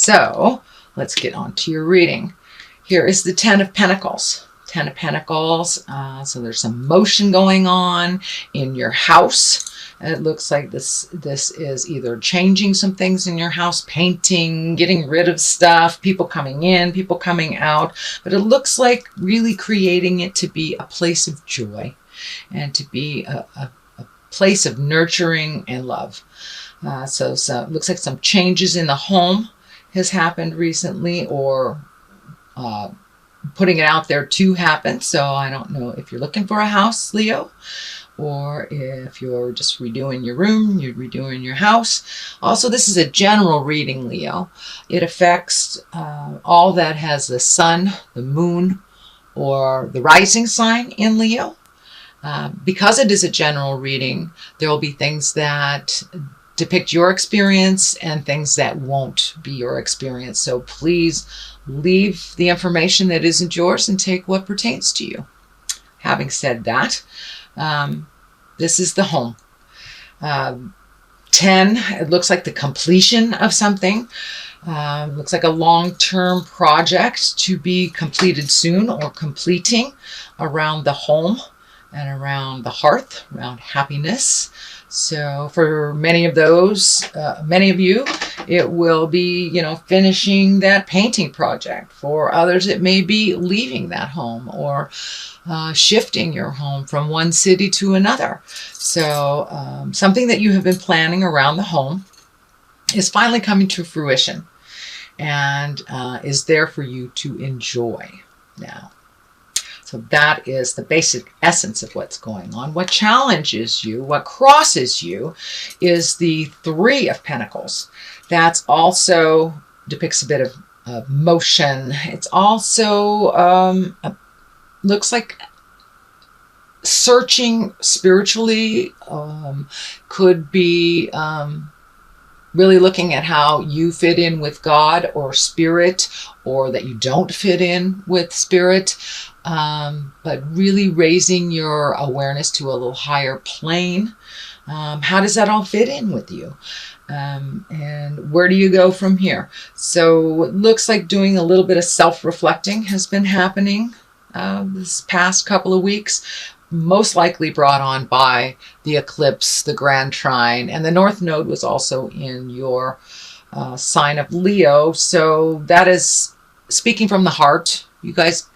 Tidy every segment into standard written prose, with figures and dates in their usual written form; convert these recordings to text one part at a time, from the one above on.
So let's get on to your reading. Here is the Ten of Pentacles. Ten of Pentacles. So there's some motion going on in your house. It looks like this is either changing some things in your house, painting, getting rid of stuff, people coming in, people coming out. But it looks like really creating it to be a place of joy and to be a place of nurturing and love. So it looks like some changes in the home has happened recently, or putting it out there to happen. So I don't know if you're looking for a house, Leo, or if you're just redoing your room, you're redoing your house. Also, this is a general reading, Leo. It affects all that has the sun, the moon, or the rising sign in Leo. Because it is a general reading, there will be things that depict your experience and things that won't be your experience. So please leave the information that isn't yours and take what pertains to you. Having said that, this is the home. 10, it looks like the completion of something. Looks like a long-term project to be completed soon, or completing around the home and around the hearth, around happiness. So for many of you, it will be, finishing that painting project. For others, it may be leaving that home, or shifting your home from one city to another. So something that you have been planning around the home is finally coming to fruition and is there for you to enjoy now. So that is the basic essence of what's going on. What challenges you, what crosses you, is the Three of Pentacles. That's also depicts a bit of motion. It's also looks like searching spiritually, could be really looking at how you fit in with God or spirit, or that you don't fit in with spirit, but really raising your awareness to a little higher plane. How does that all fit in with you? And where do you go from here? So it looks like doing a little bit of self-reflecting has been happening this past couple of weeks, most likely brought on by the eclipse, the grand trine, and the North Node was also in your sign of Leo. So that is speaking from the heart. You guys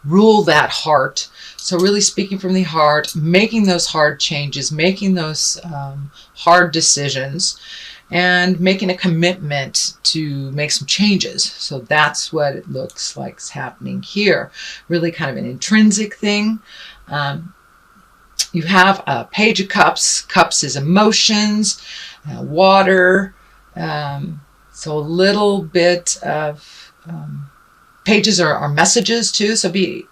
rule that heart. So really speaking from the heart, making those hard changes, making those hard decisions, and making a commitment to make some changes. So that's what it looks like is happening here. Really kind of an intrinsic thing. You have a Page of Cups. Cups is emotions, water. So a little bit of pages are messages too. So be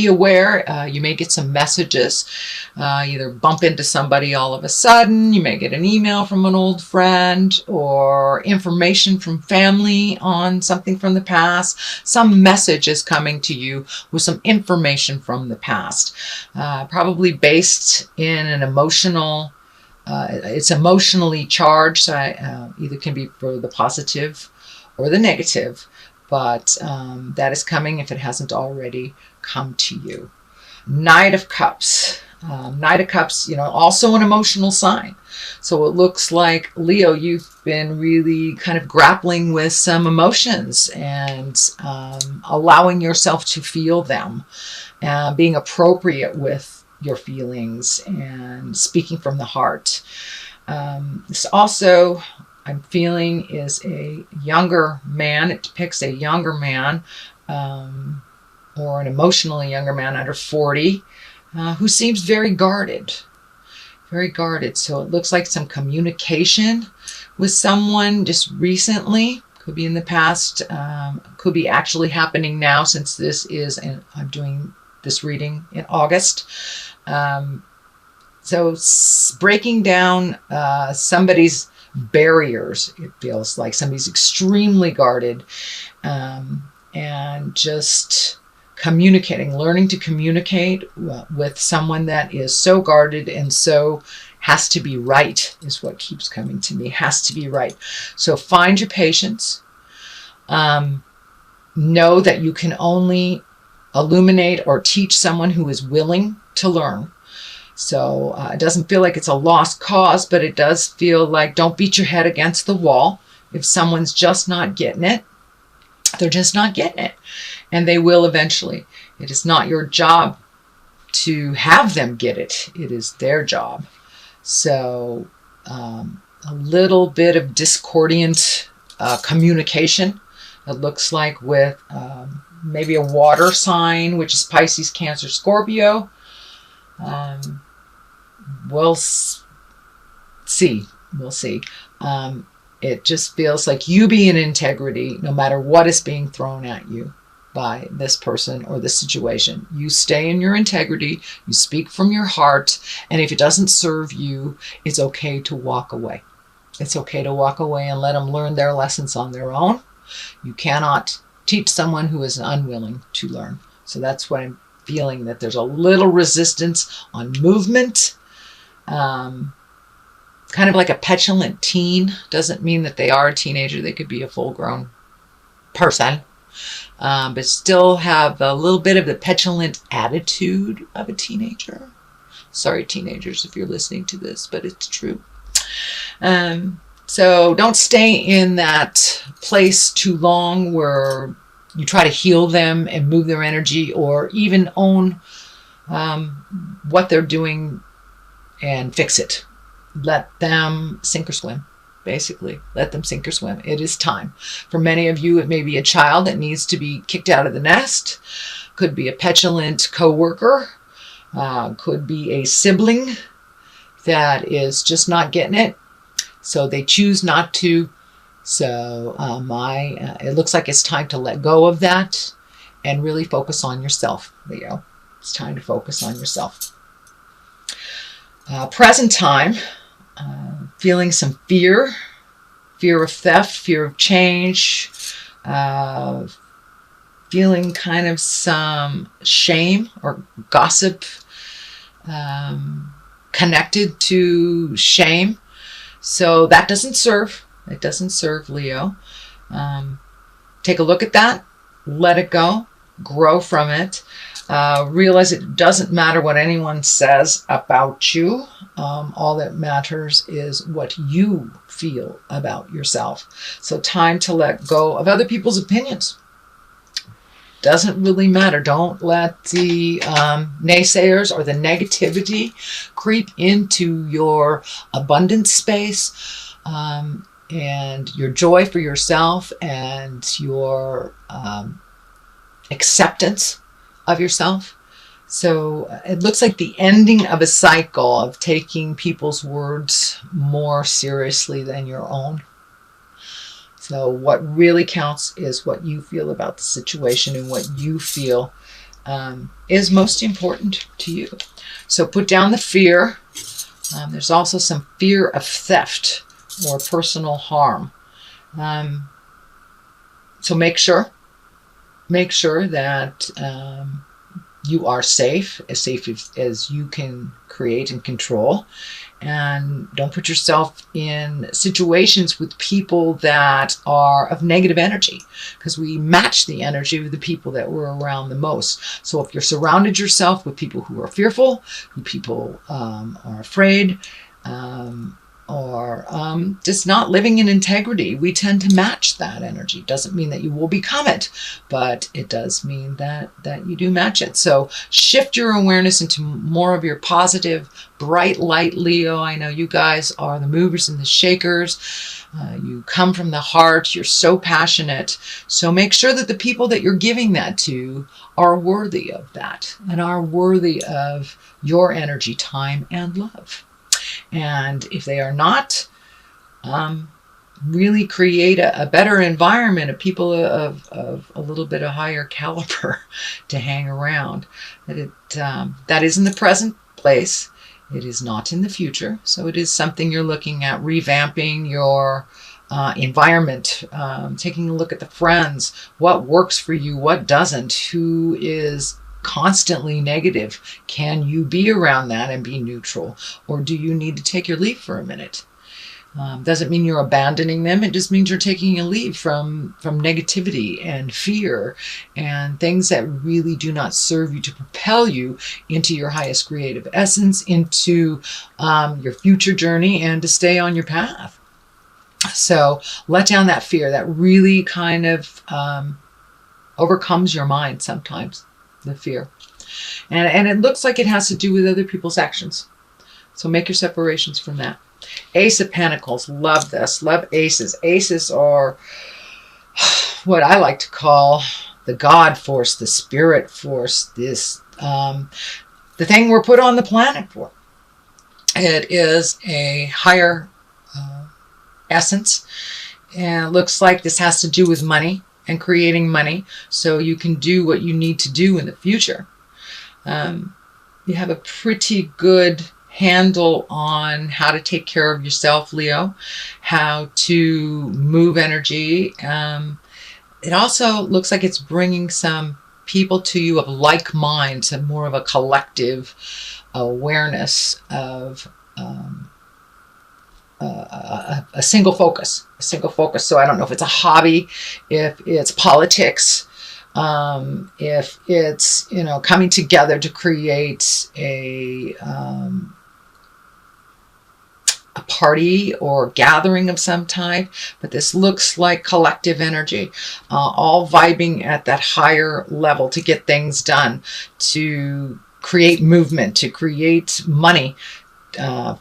aware. You may get some messages. Either bump into somebody all of a sudden. You may get an email from an old friend, or information from family on something from the past. Some message is coming to you with some information from the past. Probably based in an emotional, it's emotionally charged. So either can be for the positive or the negative. But that is coming if it hasn't already come to you. Knight of Cups. Knight of Cups, also an emotional sign. So it looks like, Leo, you've been really kind of grappling with some emotions and allowing yourself to feel them, being appropriate with your feelings and speaking from the heart. This also, I'm feeling, is a younger man. It depicts a younger man, or an emotionally younger man under 40, who seems very guarded. Very guarded. So it looks like some communication with someone just recently. Could be in the past. Could be actually happening now, since this is, and I'm doing this reading in August. So breaking down somebody's barriers. It feels like somebody's extremely guarded, and just learning to communicate with someone that is so guarded and so has to be right, is what keeps coming to me. Has to be right. So find your patience. Know that you can only illuminate or teach someone who is willing to learn. So it doesn't feel like it's a lost cause, but it does feel like don't beat your head against the wall. If someone's just not getting it, they're just not getting it. And they will eventually. It is not your job to have them get it. It is their job. So a little bit of discordant communication. It looks like with maybe a water sign, which is Pisces, Cancer, Scorpio. We'll see. We'll see. It just feels like you be in integrity no matter what is being thrown at you by this person or this situation. You stay in your integrity. You speak from your heart. And if it doesn't serve you, it's okay to walk away. It's okay to walk away and let them learn their lessons on their own. You cannot teach someone who is unwilling to learn. So that's what I'm feeling, that there's a little resistance on movement. Kind of like a petulant teen. Doesn't mean that they are a teenager. They could be a full-grown person. But still have a little bit of the petulant attitude of a teenager. Sorry, teenagers, if you're listening to this, but it's true. So don't stay in that place too long where you try to heal them and move their energy, or even own what they're doing and fix it. Let them sink or swim, basically. Let them sink or swim. It is time. For many of you, it may be a child that needs to be kicked out of the nest. Could be a petulant coworker. Could be a sibling that is just not getting it. So they choose not to. So it looks like it's time to let go of that and really focus on yourself, Leo. It's time to focus on yourself. Present time, feeling some fear of theft, fear of change, feeling kind of some shame or gossip connected to shame. So that doesn't serve. It doesn't serve, Leo. Take a look at that. Let it go. Grow from it. Realize it doesn't matter what anyone says about you. All that matters is what you feel about yourself. So time to let go of other people's opinions. Doesn't really matter. Don't let the naysayers or the negativity creep into your abundance space and your joy for yourself and your acceptance of yourself. So it looks like the ending of a cycle of taking people's words more seriously than your own. So what really counts is what you feel about the situation, and what you feel is most important to you. So put down the fear. There's also some fear of theft or personal harm. So make sure that you are safe as you can create and control. And don't put yourself in situations with people that are of negative energy, because we match the energy of the people that we're around the most. So if you're surrounded yourself with people who are fearful, who people are afraid, or just not living in integrity, we tend to match that energy. Doesn't mean that you will become it, but it does mean that you do match it. So shift your awareness into more of your positive, bright light, Leo. I know you guys are the movers and the shakers. You come from the heart. You're so passionate. So make sure that the people that you're giving that to are worthy of that and are worthy of your energy, time, and love. And if they are not, really create a better environment of people of a little bit of higher caliber to hang around. That is in the present place. It is not in the future. So it is something you're looking at, revamping your environment, taking a look at the friends, what works for you, what doesn't, who is constantly negative. Can you be around that and be neutral? Or do you need to take your leave for a minute? Doesn't mean you're abandoning them. It just means you're taking a leave from negativity and fear and things that really do not serve you to propel you into your highest creative essence, into your future journey, and to stay on your path. So let down that fear that really kind of overcomes your mind sometimes, the fear. And it looks like it has to do with other people's actions. So make your separations from that. Ace of Pentacles, love this, love aces. Aces are what I like to call the God force, the spirit force, this the thing we're put on the planet for. It is a higher essence, and it looks like this has to do with money and creating money so you can do what you need to do in the future. You have a pretty good handle on how to take care of yourself, Leo, how to move energy. It also looks like it's bringing some people to you of like minds and more of a collective awareness of a single focus. So I don't know if it's a hobby, if it's politics, if it's, coming together to create a party or gathering of some type, but this looks like collective energy, all vibing at that higher level to get things done, to create movement, to create money, to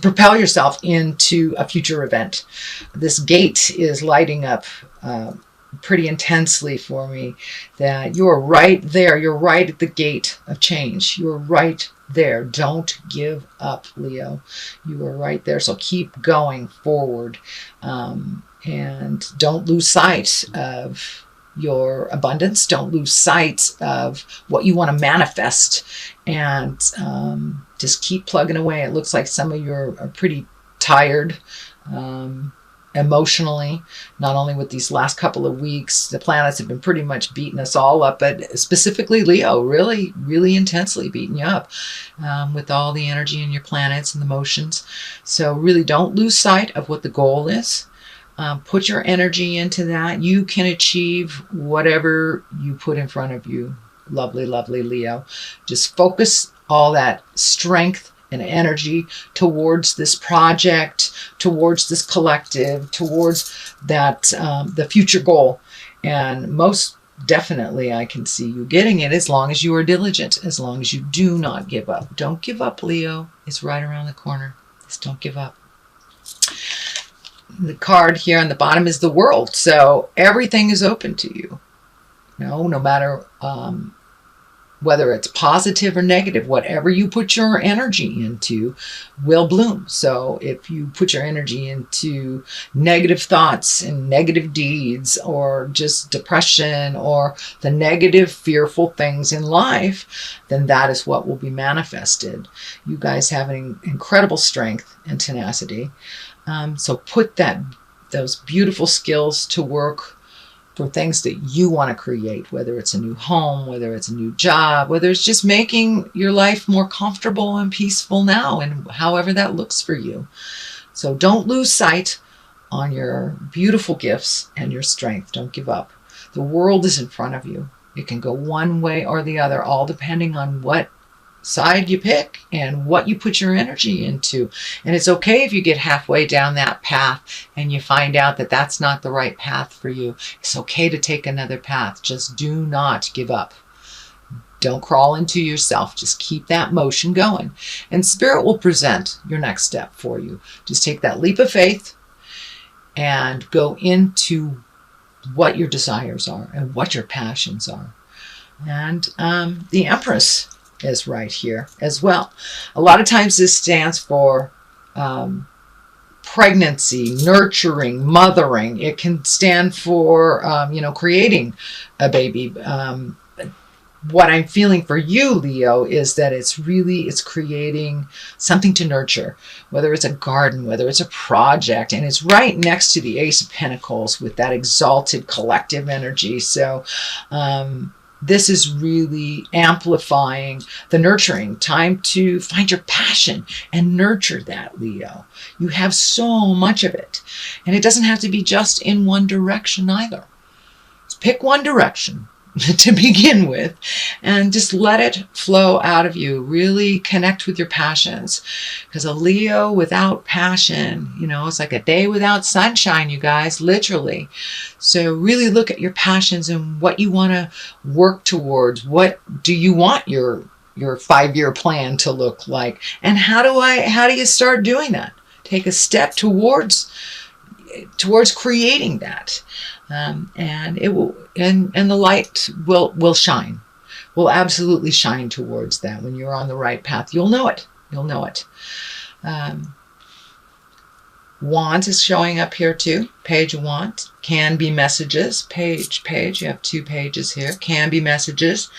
propel yourself into a future event. This gate is lighting up pretty intensely for me, that you're right there. You're right at the gate of change. You're right there. Don't give up, Leo. You are right there. So keep going forward, and don't lose sight of your abundance. Don't lose sight of what you want to manifest, and just keep plugging away. It looks like some of you are pretty tired emotionally, not only with these last couple of weeks. The planets have been pretty much beating us all up, but specifically Leo, really, really intensely beating you up with all the energy in your planets and the motions. So really don't lose sight of what the goal is. Put your energy into that. You can achieve whatever you put in front of you. Lovely, lovely Leo. Just focus all that strength and energy towards this project, towards this collective, towards that the future goal. And most definitely I can see you getting it as long as you are diligent, as long as you do not give up. Don't give up, Leo. It's right around the corner. Just don't give up. The card here on the bottom is the World. So everything is open to you. No matter whether it's positive or negative, whatever you put your energy into will bloom. So if you put your energy into negative thoughts and negative deeds, or just depression, or the negative, fearful things in life, then that is what will be manifested. You guys have an incredible strength and tenacity. So put those beautiful skills to work for things that you want to create, whether it's a new home, whether it's a new job, whether it's just making your life more comfortable and peaceful now, and however that looks for you. So don't lose sight on your beautiful gifts and your strength. Don't give up. The world is in front of you. It can go one way or the other, all depending on what side you pick and what you put your energy into. And it's okay if you get halfway down that path and you find out that that's not the right path for you. It's okay to take another path. Just do not give up. Don't crawl into yourself. Just keep that motion going. And Spirit will present your next step for you. Just take that leap of faith and go into what your desires are and what your passions are. And the Empress is right here as well. A lot of times this stands for pregnancy, nurturing, mothering. It can stand for, creating a baby. What I'm feeling for you, Leo, is that it's creating something to nurture, whether it's a garden, whether it's a project, and it's right next to the Ace of Pentacles with that exalted collective energy. So This is really amplifying the nurturing. Time to find your passion and nurture that, Leo. You have so much of it. And it doesn't have to be just in one direction either. Just pick one direction to begin with and just let it flow out of you. Really connect with your passions, because a Leo without passion, it's like a day without sunshine, you guys, literally. So really look at your passions and what you want to work towards. What do you want your 5-year plan to look like, and how do you start doing that? Take a step towards creating that. And it will, and the light will shine, will absolutely shine towards that. When you're on the right path, you'll know it. Want is showing up here too. Page of Want. Can be messages. Page. You have 2 pages here. Can be messages.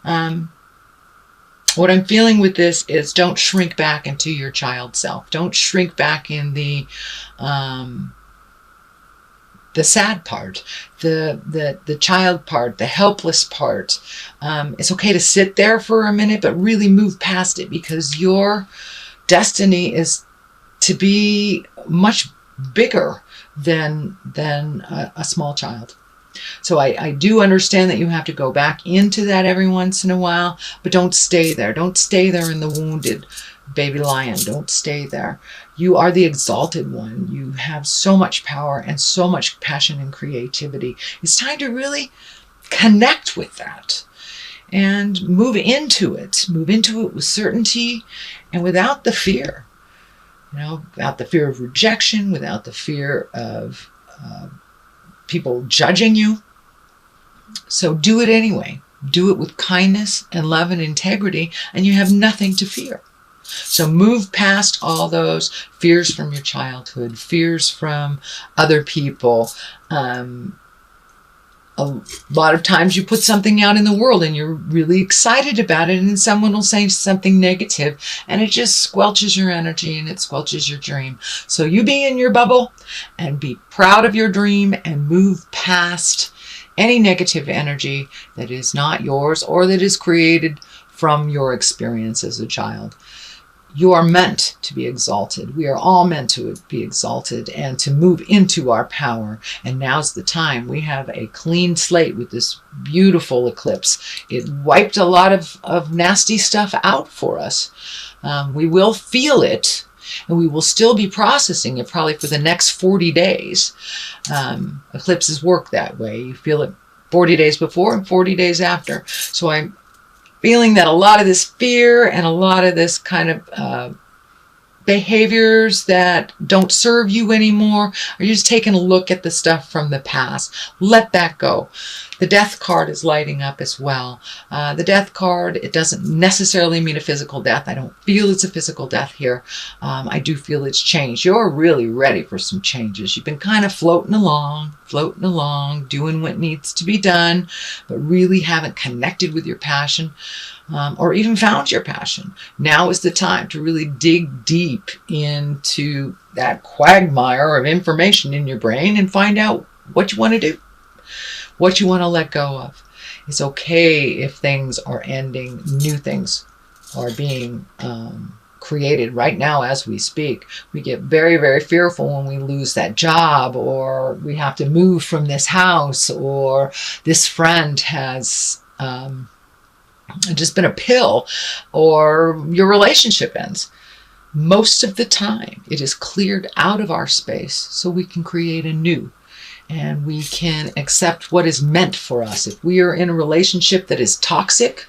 What I'm feeling with this is, don't shrink back into your child self. Don't shrink back in the sad part, the child part, the helpless part. It's okay to sit there for a minute, but really move past it, because your destiny is to be much bigger than a small child. So I do understand that you have to go back into that every once in a while, but don't stay there. Don't stay there in the wounded baby lion. Don't stay there. You are the exalted one. You have so much power and so much passion and creativity. It's time to really connect with that and move into it. Move into it with certainty and without the fear. Without the fear of rejection, without the fear of people judging you. So do it anyway. Do it with kindness and love and integrity, and you have nothing to fear. So move past all those fears from your childhood, fears from other people. A lot of times you put something out in the world and you're really excited about it, and someone will say something negative, and it just squelches your energy and it squelches your dream. So you be in your bubble and be proud of your dream and move past any negative energy that is not yours or that is created from your experience as a child. You are meant to be exalted. We are all meant to be exalted and to move into our power. And now's the time. We have a clean slate with this beautiful eclipse. It wiped a lot of nasty stuff out for us. We will feel it, and we will still be processing it probably for the next 40 days. Eclipses work that way. You feel it 40 days before and 40 days after. So I'm feeling that a lot of this fear and a lot of this kind of behaviors that don't serve you anymore, are you just taking a look at the stuff from the past? Let that go. The death card is lighting up as well. The death card, it doesn't necessarily mean a physical death. I don't feel it's a physical death here. I do feel it's change. You're really ready for some changes. You've been kind of floating along, doing what needs to be done, but really haven't connected with your passion. Or even found your passion. Now is the time to really dig deep into that quagmire of information in your brain and find out what you want to do, what you want to let go of. It's okay if things are ending, new things are being created right now as we speak. We get very, very fearful when we lose that job, or we have to move from this house, or this friend has just been a pill, or your relationship ends. Most of the time, it is cleared out of our space so we can create a new, and we can accept what is meant for us. If we are in a relationship that is toxic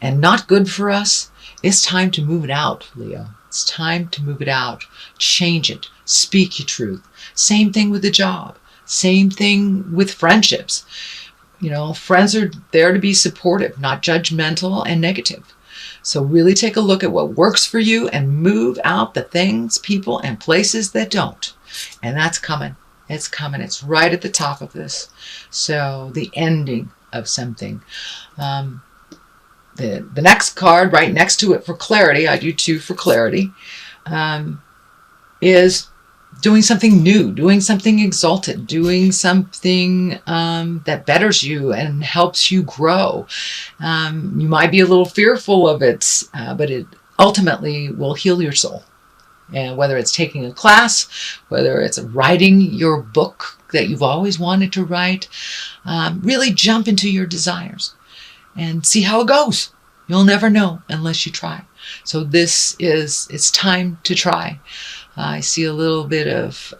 and not good for us, it's time to move it out, Leo. It's time to move it out. Change it. Speak your truth. Same thing with the job. Same thing with friendships. Friends are there to be supportive, not judgmental and negative. So really take a look at what works for you and move out the things, people, and places that don't. And that's coming. It's coming. It's right at the top of this. So the ending of something. The next card right next to it for clarity, I do 2 for clarity, is doing something new, doing something exalted, doing something that betters you and helps you grow. You might be a little fearful of it, but it ultimately will heal your soul. And whether it's taking a class, whether it's writing your book that you've always wanted to write, really jump into your desires and see how it goes. You'll never know unless you try. So it's time to try. I see a little bit of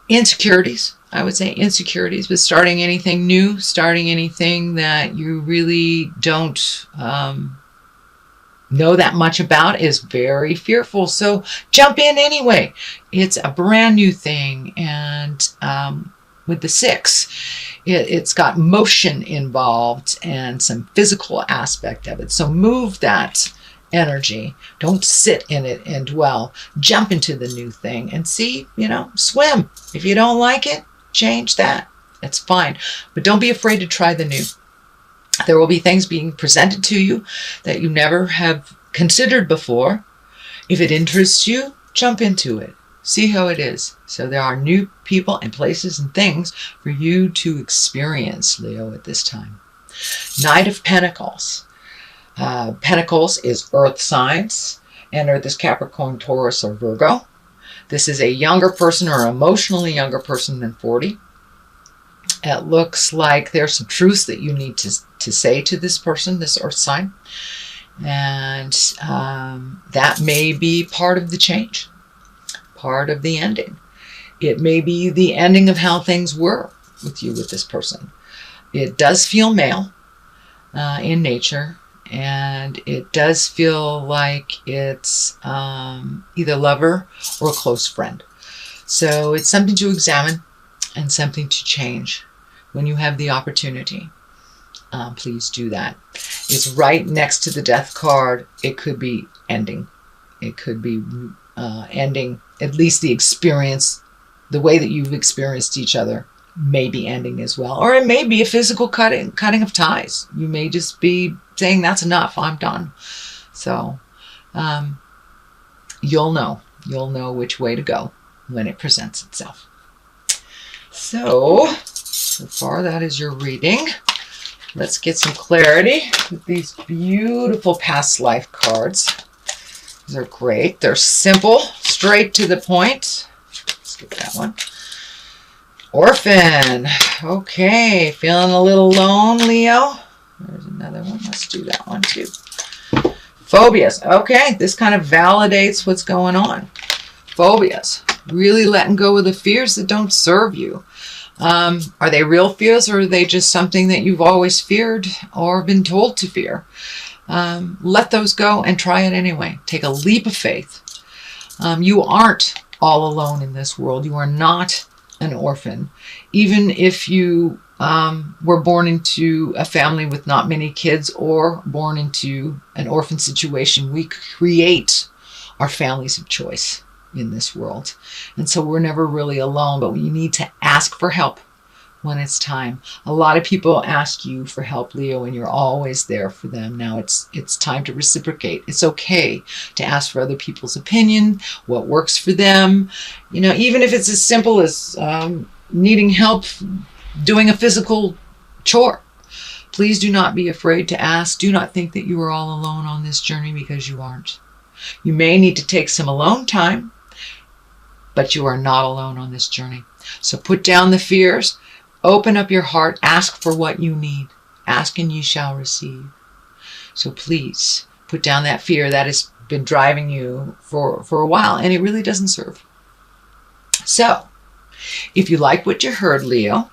insecurities. I would say insecurities with starting anything new, starting anything that you really don't know that much about is very fearful. So jump in anyway. It's a brand new thing. And with the 6, it's got motion involved and some physical aspect of it. So move that energy. Don't sit in it and dwell. Jump into the new thing and see, swim. If you don't like it, change that. It's fine. But don't be afraid to try the new. There will be things being presented to you that you never have considered before. If it interests you, jump into it. See how it is. So there are new people and places and things for you to experience, Leo, at this time. Knight of Pentacles. Pentacles is earth signs. And Earth is Capricorn, Taurus, or Virgo. This is a younger person or emotionally younger person than 40. It looks like there's some truths that you need to say to this person, this earth sign. And that may be part of the change, part of the ending. It may be the ending of how things were with you with this person. It does feel male in nature, and it does feel like it's either lover or a close friend. So it's something to examine and something to change when you have the opportunity. Please do that. It's right next to the death card. It could be ending. It could be ending, at least the experience, the way that you've experienced each other may be ending as well. Or it may be a physical cutting of ties. You may just be saying, that's enough, I'm done. So you'll know which way to go when it presents itself. So far that is your reading. Let's get some clarity with these beautiful past life cards. These are great. They're simple, straight to the point. Let's get that one. Orphan. Okay, feeling a little alone, Leo? There's another one. Let's do that one too. Phobias. Okay, this kind of validates what's going on. Phobias. Really letting go of the fears that don't serve you. Are they real fears, or are they just something that you've always feared or been told to fear? Let those go and try it anyway. Take a leap of faith. You aren't all alone in this world. You are not an orphan. Even if you were born into a family with not many kids or born into an orphan situation, we create our families of choice in this world. And so we're never really alone, but we need to ask for help when it's time. A lot of people ask you for help, Leo, and you're always there for them. Now it's time to reciprocate. It's okay to ask for other people's opinion, what works for them. Even if it's as simple as needing help doing a physical chore. Please do not be afraid to ask. Do not think that you are all alone on this journey, because you aren't. You may need to take some alone time, but you are not alone on this journey. So put down the fears, open up your heart, ask for what you need. Ask and you shall receive. So please put down that fear that has been driving you for a while, and it really doesn't serve. So if you like what you heard, Leo,